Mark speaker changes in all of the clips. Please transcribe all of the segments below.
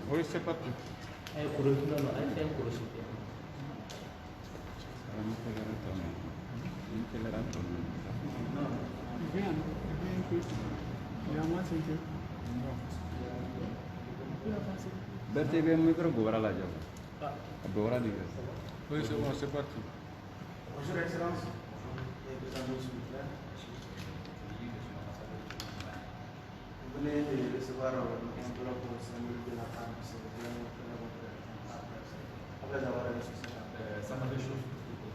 Speaker 1: Oui, c'est parti. BTV micro Gora la Java. Gora dit. Oui, c'est bon, c'est parti.
Speaker 2: Bonjour Excellence. Vous venez de recevoir l'enveloppe symbolique de la femme, c'est bien après avoir reçu ça.
Speaker 3: Ça m'a fait chaud.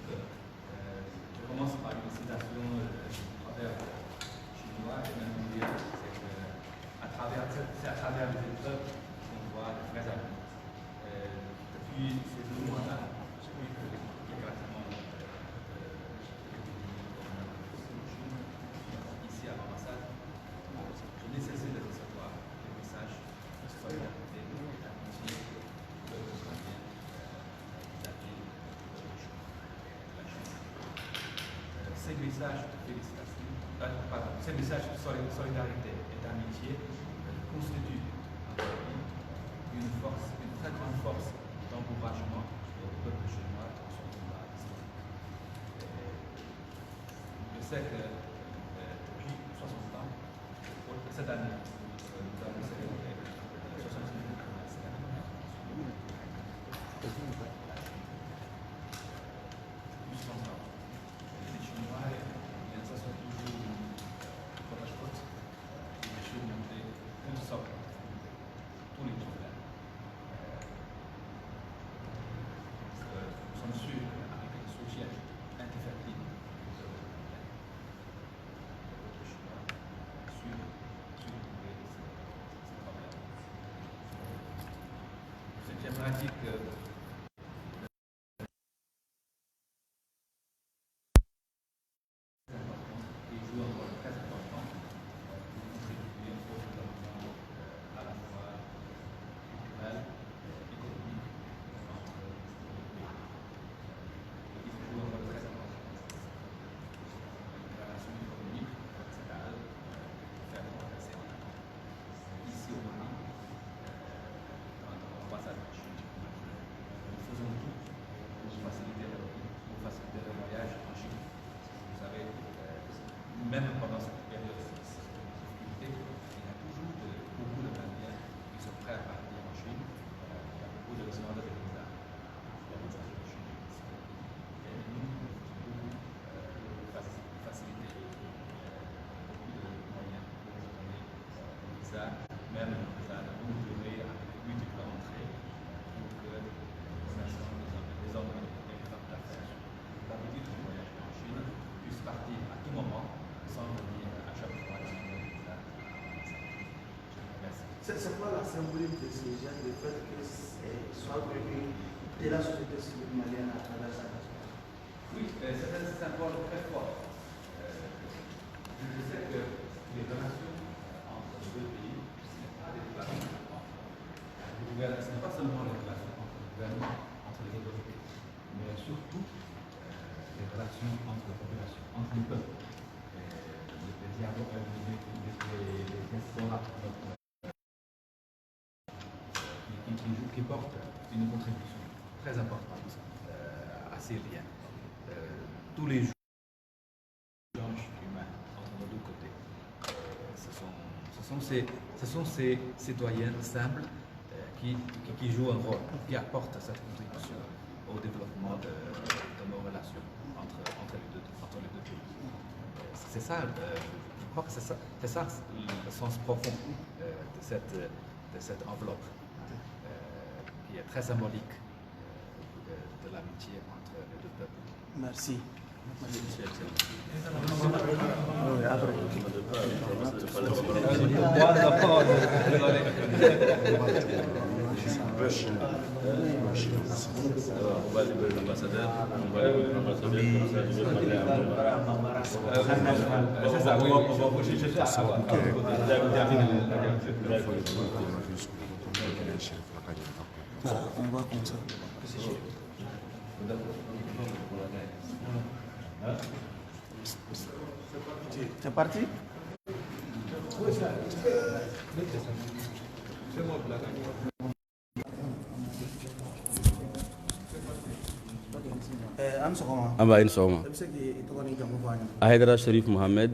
Speaker 3: Je commence par une citation du proverbe chinois et même mondial, c'est qu'à travers les épreuves qu'on voit de vrais amis. Depuis ces 2 mois-là, j'ai vu que exactement ici à l'ambassade, je n'ai cessé de recevoir des messages de solidarité, d'amitié, de soutien, d'appui, ces messages de félicitations, ces messages de solidarité et d'amitié constituent une force, une très grande force d'encouragement au peuple chinois dans son combat historique. Je sais que depuis 60 ans, cette année, nous avons célébré 60 ans. Les Chinois, ça sont toujours pour la chose, les choses montrer toutes sortes, tous les problèmes. Nous sommes sûrs qu'avec le soutien indéfectible de peuple chinois, trouver ces problèmes. J'aimerais dire que même pendant cette période de difficulté, il y a toujours beaucoup de Maliens qui sont prêts à partir en Chine. Il y a beaucoup de demandes de visa. Il y a des gens de Chine. Et nous, beaucoup faciliter, beaucoup de moyens pour donner des visas, même un visa de longue durée avec multiples entrées, pour que les hommes d'affaires, l'habitude du voyage en Chine, puissent partir à tout moment. Sans venir à chaque fois.
Speaker 2: C'est quoi la symbolique de ces gens, le fait que soit venu de la société civile malienne à travers sa nation?
Speaker 3: Oui, c'est un symbole très fort. Je sais que les relations entre les deux pays, ce n'est pas des relations ce n'est pas seulement les relations entre le gouvernement, entre les autorités, mais surtout les relations entre la population, entre les peuples. Les diasporas qui portent une contribution très importante à ces liens. Tous les échanges humains entre nos deux côtés. Ce sont ces citoyens simples qui jouent un rôle, qui apportent cette contribution au développement de nos relations entre les deux pays. C'est ça, je crois que c'est ça le sens profond de cette enveloppe qui est très symbolique de l'amitié entre les deux peuples.
Speaker 2: Merci.
Speaker 4: On va libérer l'ambassadeur.
Speaker 3: C'est ça, oui.
Speaker 2: On va comme ça. C'est parti?
Speaker 4: Amba Insoma. Aïdara Sharif Mohamed,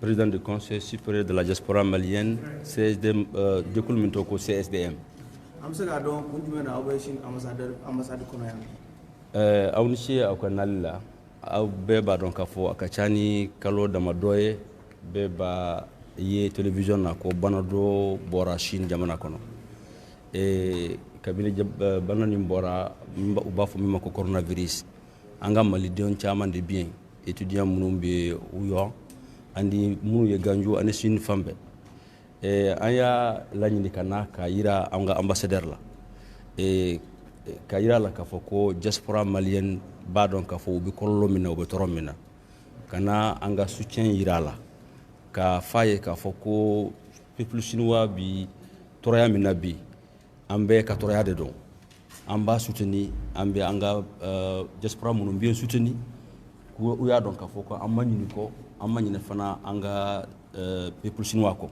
Speaker 4: président du Conseil supérieur de la diaspora malienne, CSDM, Djokoul Mintoko, CSDM. Awnisi akanalla aw beba don kafo akachani kalo damadoye beba ye television na ko banado bora shin jamana kono kabine banani bora ubafu mima ko coronavirus anga mali don chaman de bien étudiant munum be uyo andi munu ye ganju ane shin fambe aya lañi kana ka yira anga ambassadeur la ka yira la ka fo ko diaspora malienne ba don ka fo bi kollo mina o be toro mina kana anga soutien yira la ka faye ka fo ko peuple chinois bi toroya mina bi ambe ka toroya de don amba soutenir ambe anga diaspora munum bien soutenir ko uya don ka fo ko amani fana anga peuple chinois ko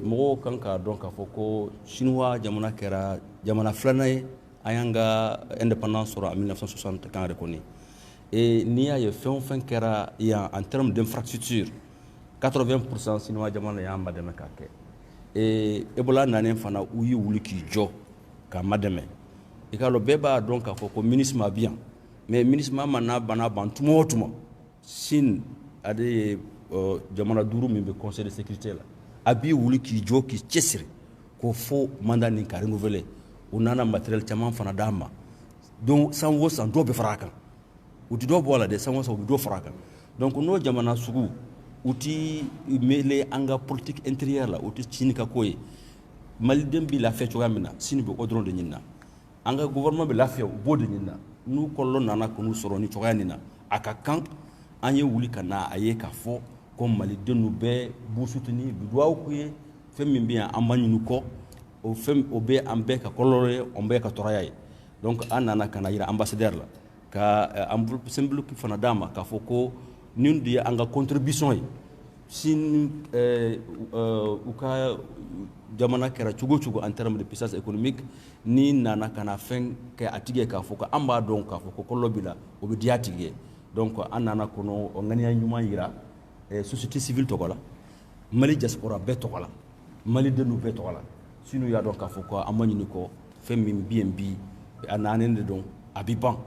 Speaker 4: mogo kanka don ka fo ko chinois jamana kera jamana flanaye ayanga indépendance sur en 1960 quand reconnu et nia ye fin kera ya en termes d'infrastructure 80% chinois jamana ya mademe kake et ebola nanen fana uyi wuli ki jo ka mademe e ka lo beba donc ka fo ko ministre bien mais ministre mana bana bantumo sin ade jamana duru mi be conseil de sécurité la abi wuli ki jo ki cesiri ko fo mandat ni ka renouveler unana matériel caman fana dama donc sans wo sans do be faraka uti do bola de sans wo so do faraka donc no jamana sugu uti mele anga politique intérieure la uti chinika koy mali dembi la fe chogamina sini be odron de nyina anga gouvernement be la fe bo de nyina nu kollo nana ko nu soroni choganina aka kan anye wuli kana aye ka fo comme mali denu be bu soutenir du doa ko ye femme bien amanyinu ko o fem obe ambe ka kolore ombe ka toraya donc anana kana yira ambassadeur la ka symbole ki fana dama ka foko nin di anga contribution sin uka jamana kera chugo en termes de puissance économique ni nana kana fen ka atige ka foko amba donc ka foko kolobila obe diatige donc anana kono ngania nyuma yira société civile tokola mali diaspora be tokola mali de nou be tokola sinu ya donc afo ko amani ko femi BNB anane de don abiban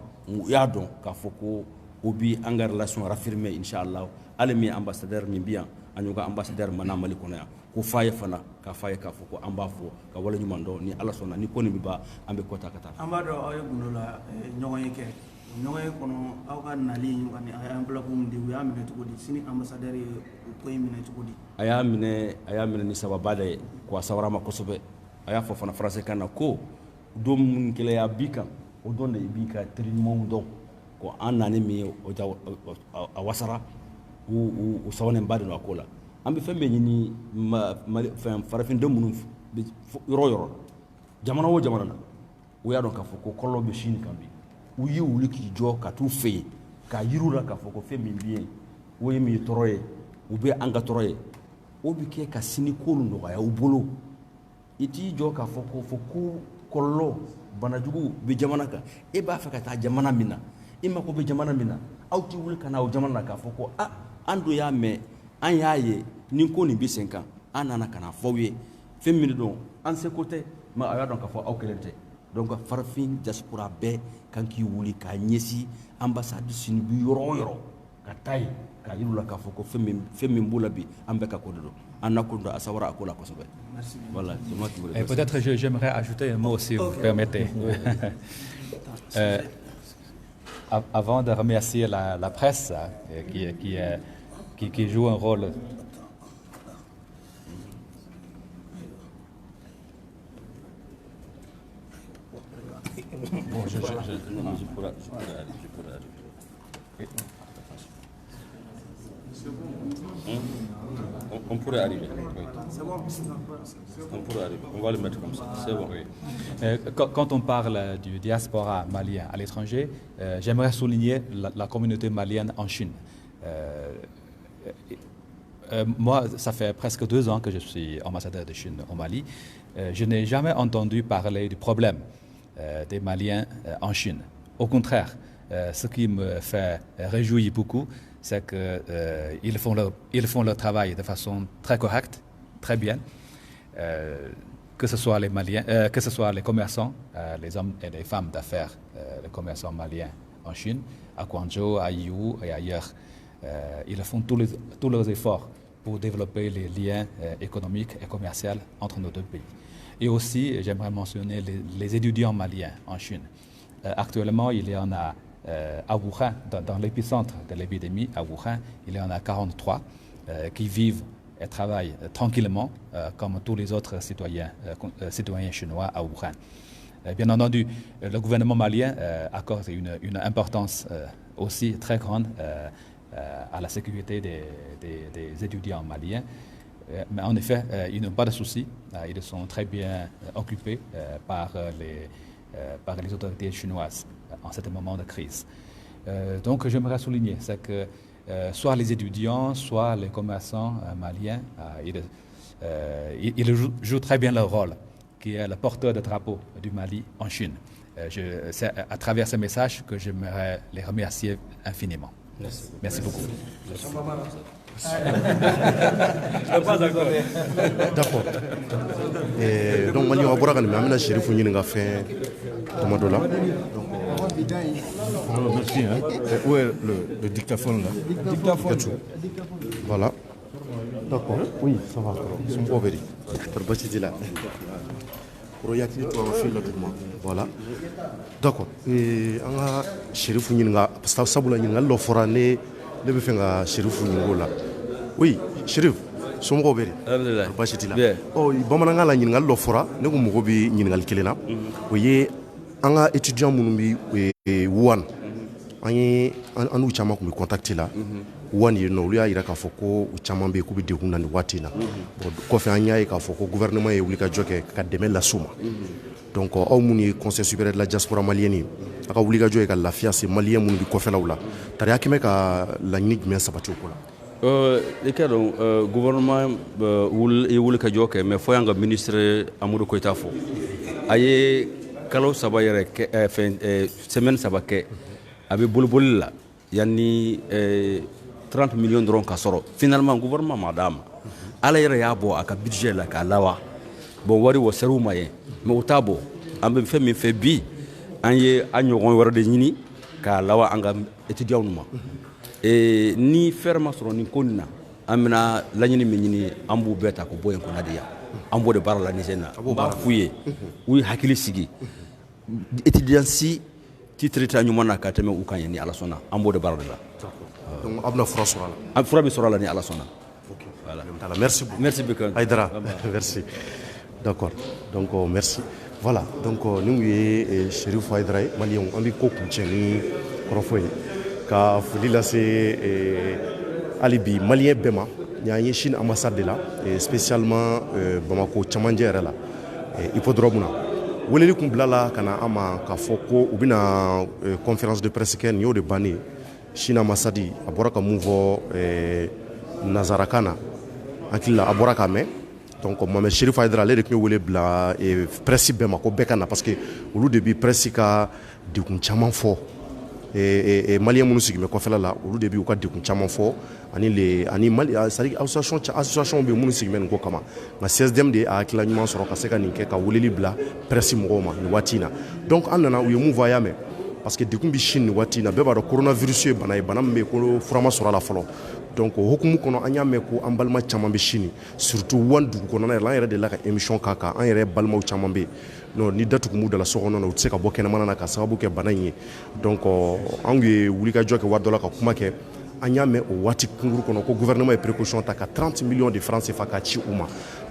Speaker 4: ya donc afo ko obi anga relation raffirmée inshallah alemi ambassadeur mi bien anyuga ambassadeur mana mali kono ya ko faye fana ka faye ka fo ko ambafo ka wala nyuma ndo ni ala sona ni koni biba ambe kota kata
Speaker 2: ambado ayo gunola nyogoy ke nyogoy kono awga nali nyugani ay enveloppe ndi wi amene to godi sini ambassadeur ko yimine to godi
Speaker 4: aya mine ni sababade ko sawarama kosobe aya fo fana français kana ko dom mun kele ya bika o donde bika trinimon do ko anani mi o jaw a wasara o sawane mbade no akola ambe fembe ni fam farafin dom mun yoro jamana wo jamana o ya don ka fo ko kollo be shini kambi o yi wuli ki jo ka tu fe ka yirula ka fo ko fembe bien wo yimi toroye o be anga toroye o bi ke ka sini kolu ndo ya o bolo iti jo ka fo ko kollo banajugu be jamana ka e ba fa ka ta jamana mina imma ko be jamana mina awti wul kana o jamana ka fo ko ando ya me an yaye nin ko ni bi 5 ans anana kana fowye femmi don an se côté ma aya don ka fo awkelente donc farfin diaspora be kanki wuli ka nyesi ambassade sinu bi yoro ka tay ka yirula ka fo ko femmi mbula bi ambe ka ko do anakundo asawara akola ko sobe. Merci. Voilà, c'est moi qui voulais.
Speaker 3: Et peut-être j'aimerais ajouter un mot si vous permettez. Avant de remercier la presse qui joue un rôle.
Speaker 4: Bon, je pourrais on pourrait arriver. On pourrait arriver. On va le mettre comme ça. C'est bon.
Speaker 3: Oui. Quand on parle du diaspora malien à l'étranger, j'aimerais souligner la communauté malienne en Chine.
Speaker 5: moi, ça fait presque 2 ans que je suis ambassadeur de Chine au Mali. Je n'ai jamais entendu parler du problème des Maliens en Chine. Au contraire, ce qui me fait réjouir beaucoup, c'est qu'ils font leur travail de façon très correcte, très bien. Que ce soit les Maliens, que ce soit les commerçants, les hommes et les femmes d'affaires, les commerçants maliens en Chine, à Guangzhou, à Yiwu et ailleurs. Ils font tous leurs efforts pour développer les liens économiques et commerciaux entre nos deux pays. Et aussi, j'aimerais mentionner les étudiants maliens en Chine. Actuellement, il y en a à Wuhan, dans l'épicentre de l'épidémie, à Wuhan, il y en a 43 qui vivent et travaillent tranquillement comme tous les autres citoyens chinois à Wuhan. Bien entendu, le gouvernement malien accorde une importance aussi très grande à la sécurité des étudiants maliens. Mais en effet, ils n'ont pas de soucis. Ils sont très bien occupés par les autorités chinoises en ce moment de crise. Donc, j'aimerais souligner, c'est que soit les étudiants, soit les commerçants maliens, ils jouent très bien leur rôle, qui est le porteur de drapeau du Mali en Chine. C'est à travers ce message que j'aimerais les remercier infiniment. Merci beaucoup.
Speaker 6: D'accord. Donc, Mali, on va voir que Chérif a fait
Speaker 7: merci. Hein. Où est le dictaphone là?
Speaker 6: Dictaphone. Voilà. D'accord. Oui, ça va. Ils sont pas vérifiés. Là. Voilà. D'accord. Et on a Chérif parce que ça boula n'inga l'offre ne be fenga Chérif n'ingola. Oui, Chérif. Somgo beri.
Speaker 4: Alhamdulillah.
Speaker 6: Bien. Oh, bamananga la n'inga l'offre ne ko mugo bi n'inga kelena. Oui, on a étudiant munumbi Wuhan. On a chama ko contacté là. Wuhan ye no ya ira ka foko chama be ko bi dekuna ni watina. Ko fe anya ka foko gouvernement ye wuli ka joke ka deme la suma. Donc au muni conseil supérieur de la diaspora malienne aka wuli ka joke ka lafia c'est malien mun bi ko fe lawla. Tari akime ka la ni men sabati ko la.
Speaker 4: Le cadre gouvernement wuli ka joke mais fo yanga ministre Amadou Koita fo. Aye kalo saba yere semaine saba ke abi bulbul la yani 30 millions d'euros ka soro finalement gouvernement madame ala yere yabo aka budget la ka lawa bon wari wo seru maye mais otabo ambe fe mi fe bi anye anyogon wara de nyini ka lawa anga étudiant numa et ni ferma soro ni konna amina lanyini mi nyini ambu beta ko boyen ko nadia ambo de barla ni sena ba fuye oui hakili sigi étudiant si titre ta nyuma ka teme ukanye ni ala sona ambo de barla
Speaker 6: donc abna fura sura
Speaker 4: la fura bi sura la ni ala sona.
Speaker 6: OK voilà merci beaucoup.
Speaker 4: Merci beaucoup
Speaker 6: Aïdara. Merci. D'accord. Donc merci. Voilà. Donc nous y Chérif Aïdara malien on bi ko kuncheni korofo ka fulila c'est alibi malien bema ñañi Chine ambassade là et spécialement Bamako Chamandjere là hippodrome na woleli kun blala kana ama ka foko ubina conférence de presse ken yo de bani Chine ambassade aboraka mouvo Nazarakana akila aboraka me donc Mohamed Chérif Aïdara le rek ñu wolé bla et presse Bamako bekana parce que au début presse ka de kun chaman fo et malien munu sigi me ko fela la au début ko de kun chaman fo ani mali sari association be munu sigi men ko kama na 16e de akila nyuma soro ka seka ni ke ka woleli bla presse mo ma ni watina donc anana u yemu voya me parce que de kumbi Chine watina be ba do coronavirus e bana me ko furama soro la folo donc hukumu kono anya me ko ambalma chama be Chine surtout wandu kono na la yere de la émission kaka an yere balma chama be non ni datu ko mudala so kono na utse ka bokena manana ka sababu ke bananye donc angue wuli ka joke wadola ka kuma ke anya me o wati kunguru kono ko gouvernement e précaution ta ka 30 millions de francs CFA ka ci uma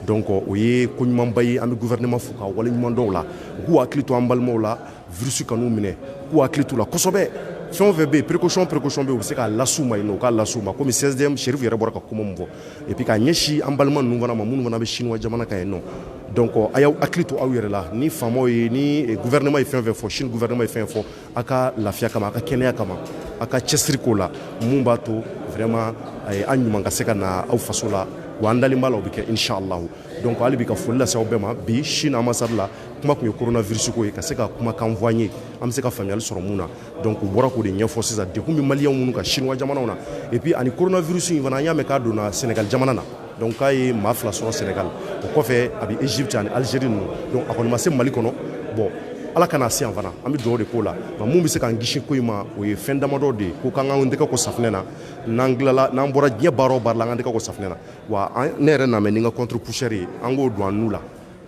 Speaker 6: donc oye ko nyuma bayi am gouvernement fuka wala nyuma ndo la ku aklito ambalmo la virus kanu mine ku aklito la kosobe fon vb précaution be o se ka lasuma ino ka lasuma comme 16e Chérif yere boraka kuma mbo et puis ka nyeshi ambalman nu wana mamunu wana be chinois jamana ka eno donc ayaw aklito awere la ni famo ni gouvernement e fait fo Chine gouvernement e fait fo aka lafia kama aka kenya kama aka chesriko la mumbato vraiment an ɲuman ka se ka na aw faso la wa an dalen b'a la o bɛ kɛ inshallah. Donc hali bi ka foli lase aw bɛɛ ma bi Chine ambassade la kuma tun ye coronavirus ko ye ka se ka kumakan fɔ an ye an bɛ se ka faamuyali sɔrɔ mun na. Donc u bɔra k'o de ɲɛfɔ sisan dekun bɛ maliyɛnw minnu kan chinois jamanaw na et puis ani coronavirus in fana an y'a mɛn k'a donna Sénégal jamana na. Donc k'a ye maa 2 sɔrɔ Sénégal o kɔfɛ a bɛ Égypte ani Algérie ninnu donc a kɔni ma se Mali kɔnɔ bon ala kana se yan fana an bɛ dugawu de k'o la nka mun bɛ se k'an kisi ko in ma o ye fɛn damadɔ de ye ko k'an k'an tɛgɛ ko safunɛ na n'an tilala n'an bɔra diɲɛ baara o baara la an k'an tɛgɛ ko safunɛ na wa ne yɛrɛ na mɛ ni n ka contre poussière ye an k'o don an nu la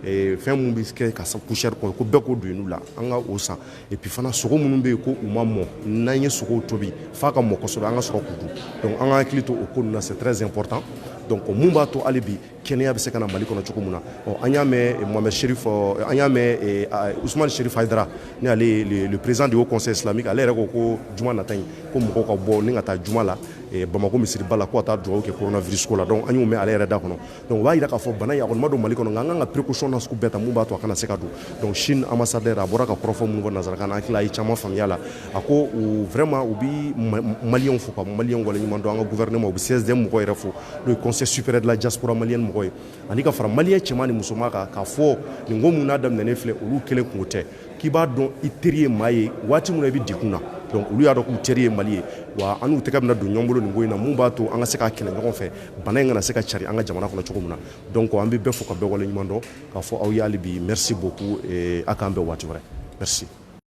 Speaker 6: fɛn mun bɛ kɛ ka poussière kɔ ko bɛɛ k'o don nu la an ka o san et puis fana sogo minnu bɛ yen ko u ma mɔ n'an ye sogow tobi f'a ka mɔ kosɛbɛ an ka sɔrɔ k'u dun donc an ka hakili to o ko ninnu na c'est très important. Donc mun b'a to hali bi kɛnɛya bɛ se ka na Mali kɔnɔ cogo min na an y'a mɛn Mohamed Cherif an y'a mɛn Ousmane Cherif Haidara ni ale ye le président du Haut Conseil islamique ale yɛrɛ ko juma nata in ko mɔgɔw ka bɔ ni ka taa juma la Bamako misiriba la ko ka taa dugawu kɛ coronavirus ko la donc an y'o mɛn ale yɛrɛ da kɔnɔ donc o b'a yira k'a fɔ bana in a kɔni ma don Mali kɔnɔ nka an kan ka précaution na sugu bɛɛ ta mun b'a to a kana se ka don donc Chine ambassadeur a bɔra ka kɔrɔfɔ minnu fɔ nanzarakan na an hakili a ye caman faamuya la a ko vraiment u bi maliyɛnw fo ka maliyɛnw waleɲuman dɔn an ka gouvernement u bi CSDM mɔgɔ yɛrɛ fo n'o ye conseil supérieur de la diaspora malienne mɔgɔ ye ani ka fara maliyɛn cɛman ni musoman kan k'a fɔ nin ko mun n'a daminɛnen filɛ olu kelen kungo tɛ k'i b'a dɔn i teri ye maa ye waati min na i bɛ degun na donc olu y'a dɔn k'u teri ye Mali ye wa an n'u tɛgɛ bɛna don ɲɔgɔn bolo nin ko in na mun b'a to an ka se k'a kɛlɛ ɲɔgɔn fɛ bana in kana se ka cari an ka jamana kɔnɔ cogo min na donc an bɛ bɛɛ fo ka bɛɛ waleɲuman dɔn k'a fɔ aw ye hali bi merci beaucoup a k'an bɛn waati wɛrɛ merci.